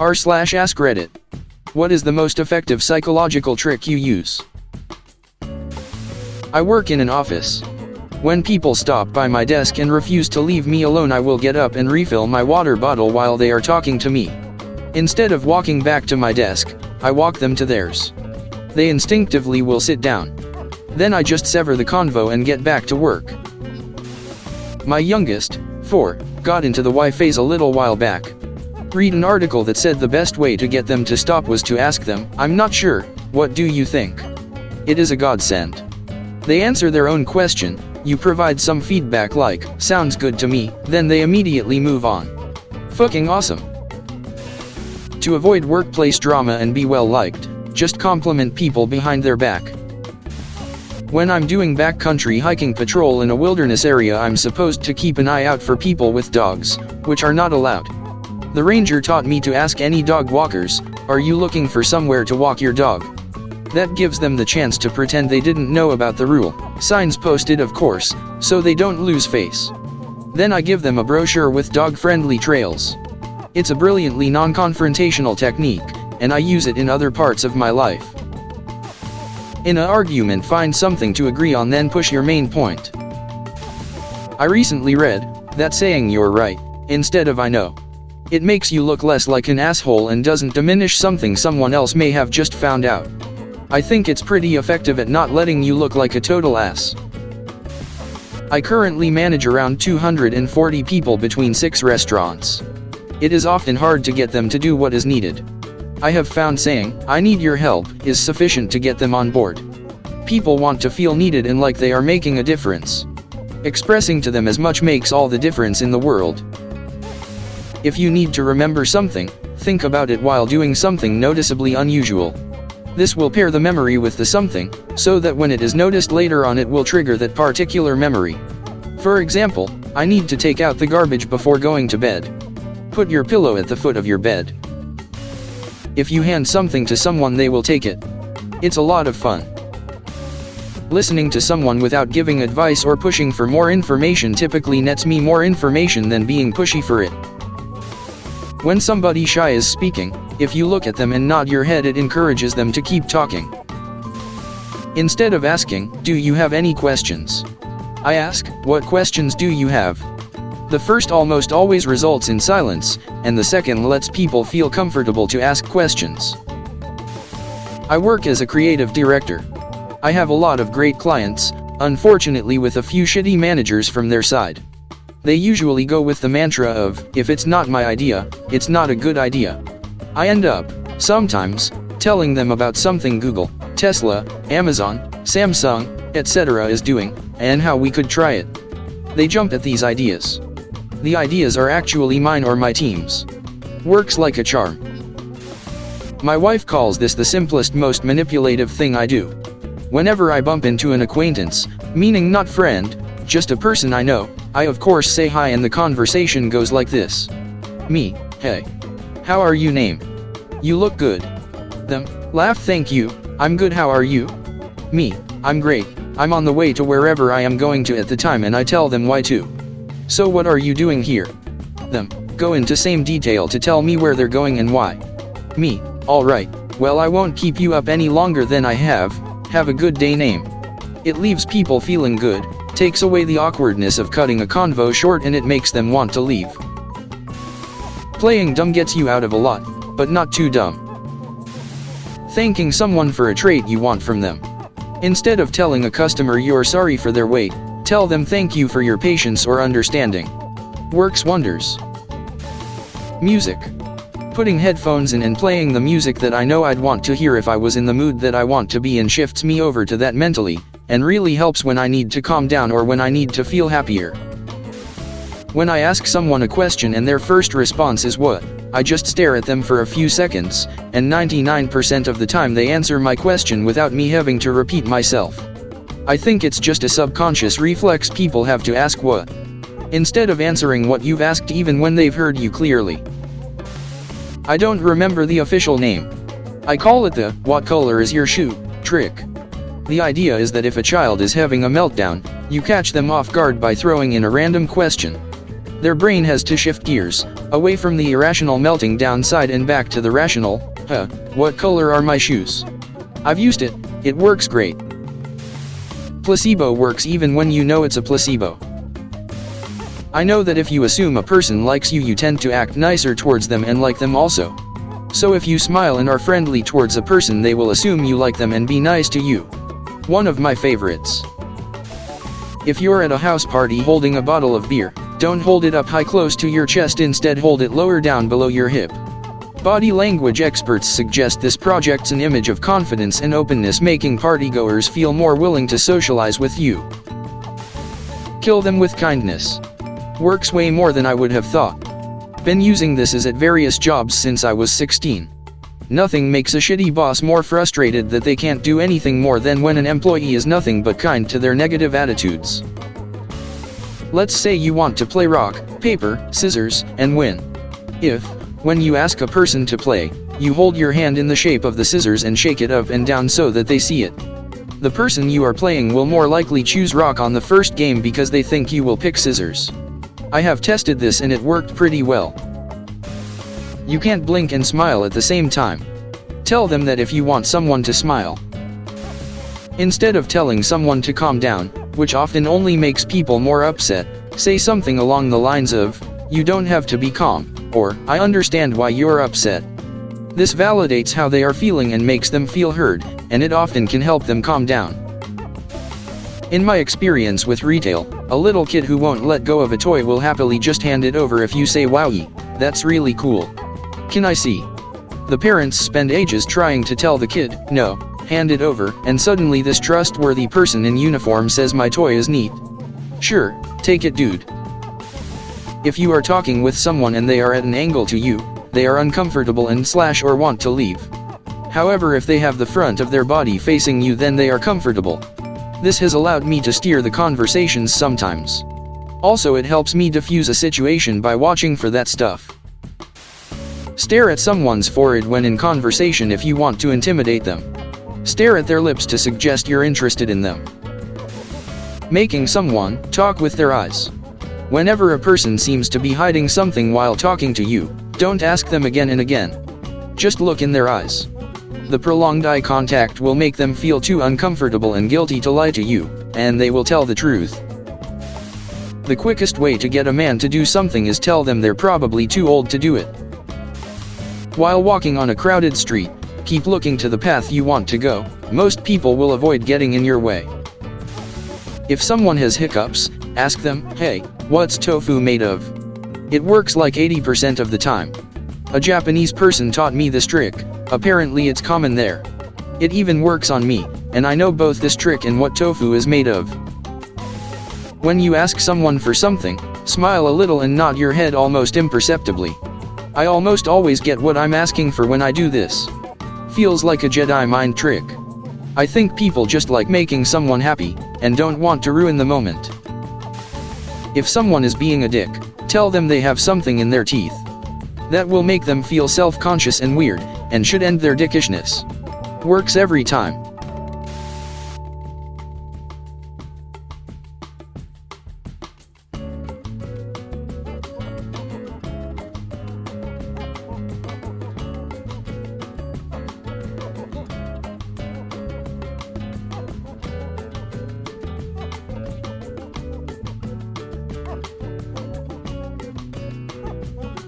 r/Askreddit. What is the most effective psychological trick you use? I work in an office. When people stop by my desk and refuse to leave me alone, I will get up and refill my water bottle while they are talking to me. Instead of walking back to my desk, I walk them to theirs. They instinctively will sit down. Then I just sever the convo and get back to work. My youngest, 4, got into the why phase a little while back. Read an article that said the best way to get them to stop was to ask them, "I'm not sure, what do you think?" It is a godsend. They answer their own question, you provide some feedback like, "Sounds good to me," then they immediately move on. Fucking awesome. To avoid workplace drama and be well liked, just compliment people behind their back. When I'm doing backcountry hiking patrol in a wilderness area, I'm supposed to keep an eye out for people with dogs, which are not allowed. The ranger taught me to ask any dog walkers, "Are you looking for somewhere to walk your dog?" That gives them the chance to pretend they didn't know about the rule. Signs posted, of course, so they don't lose face. Then I give them a brochure with dog-friendly trails. It's a brilliantly non-confrontational technique, and I use it in other parts of my life. In an argument, find something to agree on, then push your main point. I recently read that saying, "You're right," instead of "I know." It makes you look less like an asshole and doesn't diminish something someone else may have just found out. I think it's pretty effective at not letting you look like a total ass. I currently manage around 240 people between 6 restaurants. It is often hard to get them to do what is needed. I have found saying, "I need your help," is sufficient to get them on board. People want to feel needed and like they are making a difference. Expressing to them as much makes all the difference in the world. If you need to remember something, think about it while doing something noticeably unusual. This will pair the memory with the something, so that when it is noticed later on it will trigger that particular memory. For example, I need to take out the garbage before going to bed. Put your pillow at the foot of your bed. If you hand something to someone, they will take it. It's a lot of fun. Listening to someone without giving advice or pushing for more information typically nets me more information than being pushy for it. When somebody shy is speaking, if you look at them and nod your head, it encourages them to keep talking. Instead of asking, "Do you have any questions?" I ask, "What questions do you have?" The first almost always results in silence, and the second lets people feel comfortable to ask questions. I work as a creative director. I have a lot of great clients, unfortunately with a few shitty managers from their side. They usually go with the mantra of, "If it's not my idea, it's not a good idea." I end up, sometimes, telling them about something Google, Tesla, Amazon, Samsung, etc. is doing, and how we could try it. They jump at these ideas. The ideas are actually mine or my team's. Works like a charm. My wife calls this the simplest, most manipulative thing I do. Whenever I bump into an acquaintance, meaning not friend, just a person I know, I of course say hi and the conversation goes like this. Me, "Hey. How are you name? You look good." Them, laugh, "Thank you, I'm good, how are you?" Me, "I'm great, I'm on the way to wherever I am going to at the time," and I tell them why too. "So what are you doing here?" Them, go into same detail to tell me where they're going and why. Me, "Alright, well I won't keep you up any longer than I have a good day name." It leaves people feeling good, takes away the awkwardness of cutting a convo short, and it makes them want to leave. Playing dumb gets you out of a lot, but not too dumb. Thanking someone for a trait you want from them. Instead of telling a customer you're sorry for their wait, tell them thank you for your patience or understanding. Works wonders. Music. Putting headphones in and playing the music that I know I'd want to hear if I was in the mood that I want to be in shifts me over to that mentally, and really helps when I need to calm down or when I need to feel happier. When I ask someone a question and their first response is "what?" I just stare at them for a few seconds, and 99% of the time they answer my question without me having to repeat myself. I think it's just a subconscious reflex people have to ask "what?" instead of answering what you've asked even when they've heard you clearly. I don't remember the official name. I call it the "what color is your shoe?" trick. The idea is that if a child is having a meltdown, you catch them off guard by throwing in a random question. Their brain has to shift gears, away from the irrational melting down side and back to the rational, what color are my shoes? I've used it, it works great. Placebo works even when you know it's a placebo. I know that if you assume a person likes you, you tend to act nicer towards them and like them also. So if you smile and are friendly towards a person, they will assume you like them and be nice to you. One of my favorites. If you're at a house party holding a bottle of beer, don't hold it up high close to your chest, instead hold it lower down below your hip. Body language experts suggest this projects an image of confidence and openness, making partygoers feel more willing to socialize with you. Kill them with kindness. Works way more than I would have thought. Been using this as at various jobs since I was 16. Nothing makes a shitty boss more frustrated that they can't do anything more than when an employee is nothing but kind to their negative attitudes. Let's say you want to play rock, paper, scissors, and win. If, when you ask a person to play, you hold your hand in the shape of the scissors and shake it up and down so that they see it, the person you are playing will more likely choose rock on the first game because they think you will pick scissors. I have tested this and it worked pretty well. You can't blink and smile at the same time. Tell them that if you want someone to smile. Instead of telling someone to calm down, which often only makes people more upset, say something along the lines of, "You don't have to be calm," or, "I understand why you're upset." This validates how they are feeling and makes them feel heard, and it often can help them calm down. In my experience with retail, a little kid who won't let go of a toy will happily just hand it over if you say, "Wowie, that's really cool. Can I see?" The parents spend ages trying to tell the kid, "No, hand it over," and suddenly this trustworthy person in uniform says, "My toy is neat." "Sure, take it, dude." If you are talking with someone and they are at an angle to you, they are uncomfortable and or want to leave. However, if they have the front of their body facing you, then they are comfortable. This has allowed me to steer the conversations sometimes. Also, it helps me diffuse a situation by watching for that stuff. Stare at someone's forehead when in conversation if you want to intimidate them. Stare at their lips to suggest you're interested in them. Making someone talk with their eyes. Whenever a person seems to be hiding something while talking to you, don't ask them again and again. Just look in their eyes. The prolonged eye contact will make them feel too uncomfortable and guilty to lie to you, and they will tell the truth. The quickest way to get a man to do something is tell them they're probably too old to do it. While walking on a crowded street, keep looking to the path you want to go. Most people will avoid getting in your way. If someone has hiccups, ask them, "Hey, what's tofu made of?" It works like 80% of the time. A Japanese person taught me this trick. Apparently it's common there. It even works on me, and I know both this trick and what tofu is made of. When you ask someone for something, smile a little and nod your head almost imperceptibly. I almost always get what I'm asking for when I do this. Feels like a Jedi mind trick. I think people just like making someone happy, and don't want to ruin the moment. If someone is being a dick, tell them they have something in their teeth. That will make them feel self-conscious and weird, and should end their dickishness. Works every time.